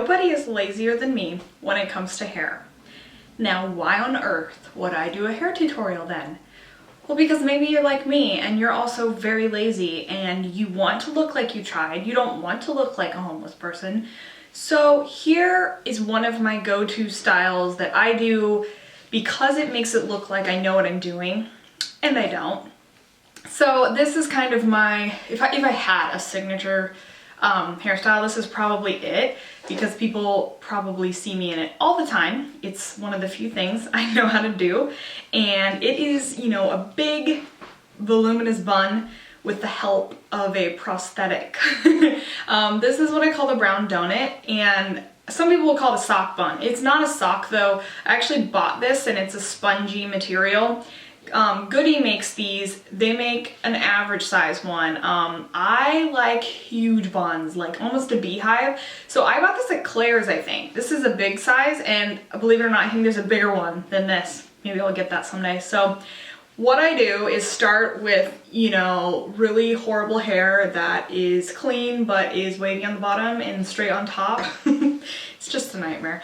Nobody is lazier than me when it comes to hair. Now, why on earth would I do a hair tutorial then? Well, because maybe you're like me and you're also very lazy and you want to look like you tried. You don't want to look like a homeless person. So here is one of my go-to styles that I do because it makes it look like I know what I'm doing, and I don't. So this is kind of my, if I had a signature hairstyle, this is probably it, because people probably see me in it all the time. It's one of the few things I know how to do, and it is, you know, a big voluminous bun with the help of a prosthetic. This is what I call the brown donut, and some people will call it a sock bun. It's not a sock though. I actually bought this and it's a spongy material. Goody makes these. They make an average size one. I like huge buns, like almost a beehive. So I bought this at Claire's, I think. This is a big size, and believe it or not, I think there's a bigger one than this. Maybe I'll get that someday. So what I do is start with, you know, really horrible hair that is clean but is wavy on the bottom and straight on top. It's just a nightmare.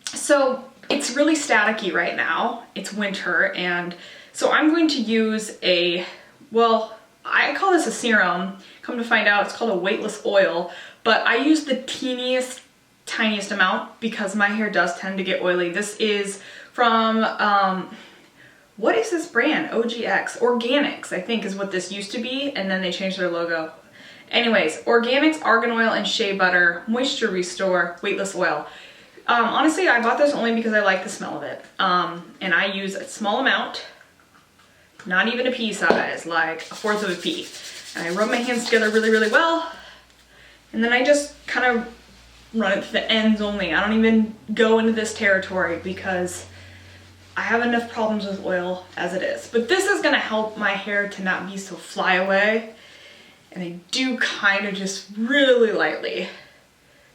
So it's really staticky right now. It's winter, and so I'm going to use a, well, I call this a serum. Come to find out, it's called a weightless oil, but I use the tiniest amount because my hair does tend to get oily. This is from, what is this brand? OGX. Organics, I think, is what this used to be, and then they changed their logo. Anyways, Organics, Argan Oil, and Shea Butter Moisture Restore Weightless Oil. Honestly, I bought this only because I like the smell of it. And I use a small amount, not even a pea size, like a fourth of a pea. And I rub my hands together really, really well. And then I just kind of run it to the ends only. I don't even go into this territory because I have enough problems with oil as it is. But this is gonna help my hair to not be so flyaway. And I do kind of just really lightly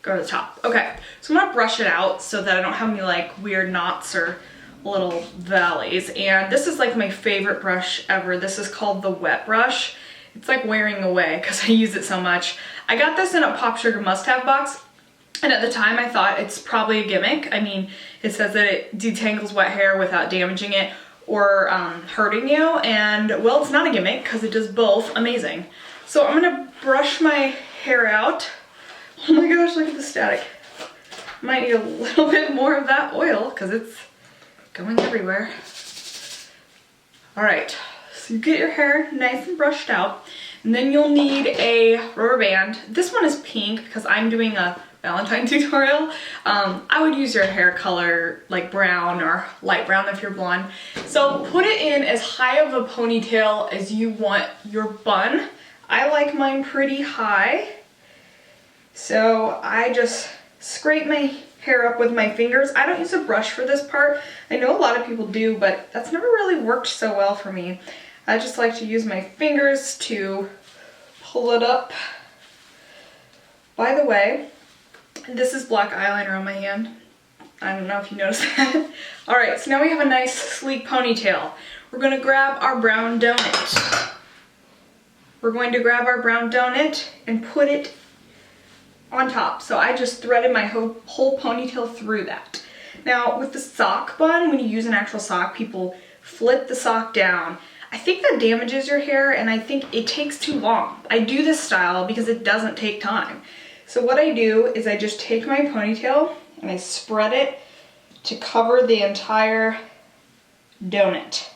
go to the top. Okay, so I'm gonna brush it out so that I don't have any like weird knots or little valleys. And this is like my favorite brush ever. This is called the Wet Brush. It's like wearing away because I use it so much. I got this in a Pop Sugar must-have box, and at the time I thought it's probably a gimmick. I mean, it says that it detangles wet hair without damaging it or hurting you, and well, it's not a gimmick because it does both amazing. So I'm gonna brush my hair out. Oh my gosh, look at the static. Might need a little bit more of that oil because it's going everywhere. All right, so you get your hair nice and brushed out, and then you'll need a rubber band. This one is pink because I'm doing a Valentine tutorial. I would use your hair color like brown or light brown if you're blonde. So put it in as high of a ponytail as you want your bun. I like mine pretty high. So I just scrape my hair up with my fingers. I don't use a brush for this part. I know a lot of people do, but that's never really worked so well for me. I just like to use my fingers to pull it up. By the way, this is black eyeliner on my hand. I don't know if you noticed that. All right, so now we have a nice sleek ponytail. We're gonna grab our brown donut. We're going to grab our brown donut and put it on top. So I just threaded my whole ponytail through that. Now with the sock bun, when you use an actual sock, people flip the sock down. I think that damages your hair, and I think it takes too long. I do this style because it doesn't take time. So what I do is I just take my ponytail and I spread it to cover the entire donut.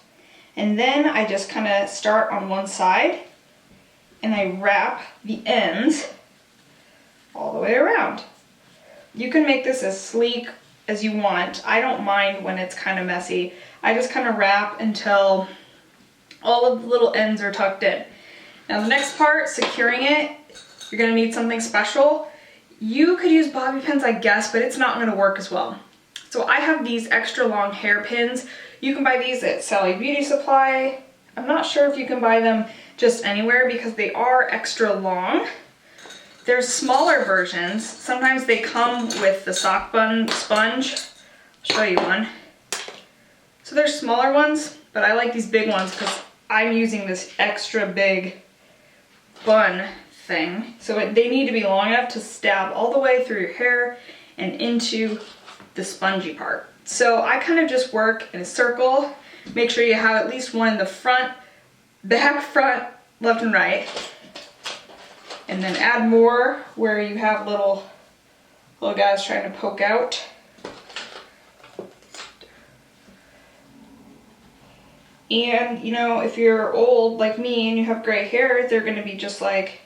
And then I just kind of start on one side and I wrap the ends all the way around. You can make this as sleek as you want. I don't mind when it's kind of messy. I just kind of wrap until all of the little ends are tucked in. Now the next part, securing it, you're gonna need something special. You could use bobby pins, I guess, but it's not gonna work as well. So I have these extra long hair pins. You can buy these at Sally Beauty Supply. I'm not sure if you can buy them just anywhere because they are extra long. There's smaller versions. Sometimes they come with the sock bun sponge. I'll show you one. So there's smaller ones, but I like these big ones because I'm using this extra big bun thing. So they need to be long enough to stab all the way through your hair and into the spongy part. So I kind of just work in a circle. Make sure you have at least one in the front, back, front, left and right. And then add more where you have little guys trying to poke out. And, you know, if you're old like me and you have gray hair, they're gonna be just like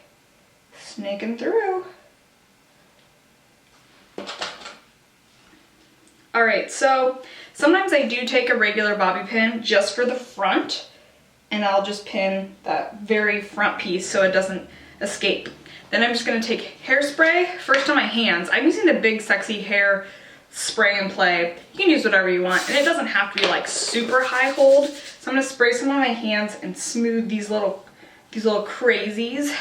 snaking through. All right, so sometimes I do take a regular bobby pin just for the front, and I'll just pin that very front piece so it doesn't escape. Then I'm just gonna take hairspray, first on my hands. I'm using the Big Sexy Hair Spray and Play. You can use whatever you want, and it doesn't have to be like super high hold. So I'm gonna spray some on my hands and smooth these little crazies.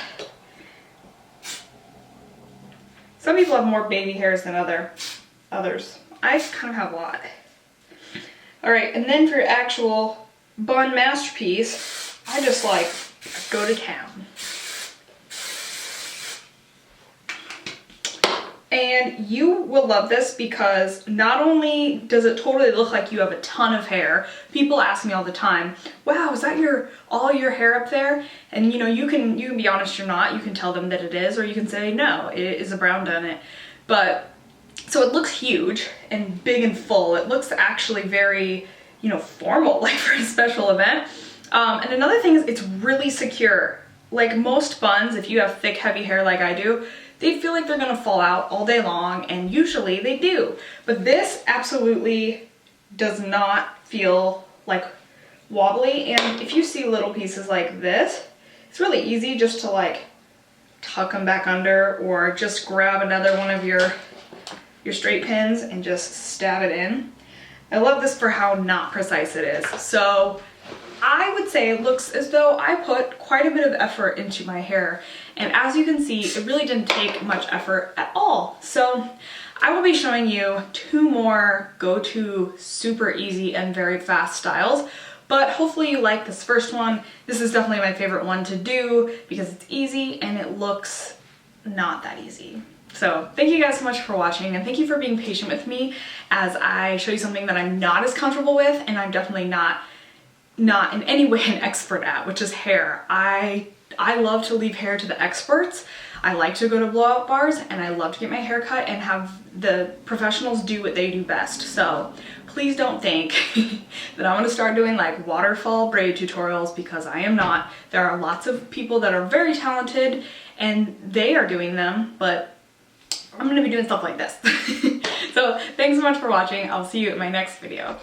Some people have more baby hairs than others. I kind of have a lot. All right, and then for your actual bun masterpiece, I just like go to town. And you will love this because not only does it totally look like you have a ton of hair, people ask me all the time, wow, is that all your hair up there? And you know, you can be honest or not, you can tell them that it is, or you can say, no, it is a brown donut. But, so it looks huge and big and full. It looks actually very, you know, formal, like for a special event. And another thing is it's really secure. Like most buns, if you have thick, heavy hair like I do, they feel like they're gonna fall out all day long, and usually they do. But this absolutely does not feel like wobbly, and if you see little pieces like this, it's really easy just to like tuck them back under, or just grab another one of your straight pins and just stab it in. I love this for how not precise it is. So I would say it looks as though I put quite a bit of effort into my hair. And as you can see, it really didn't take much effort at all. So I will be showing you 2 more go-to super easy and very fast styles. But hopefully you like this first one. This is definitely my favorite one to do because it's easy and it looks not that easy. So thank you guys so much for watching, and thank you for being patient with me as I show you something that I'm not as comfortable with, and I'm definitely not in any way an expert at, which is hair. I love to leave hair to the experts. I like to go to blowout bars, and I love to get my hair cut and have the professionals do what they do best. So please don't think that I'm gonna start doing like waterfall braid tutorials, because I am not. There are lots of people that are very talented and they are doing them, but I'm gonna be doing stuff like this. So thanks so much for watching. I'll see you in my next video.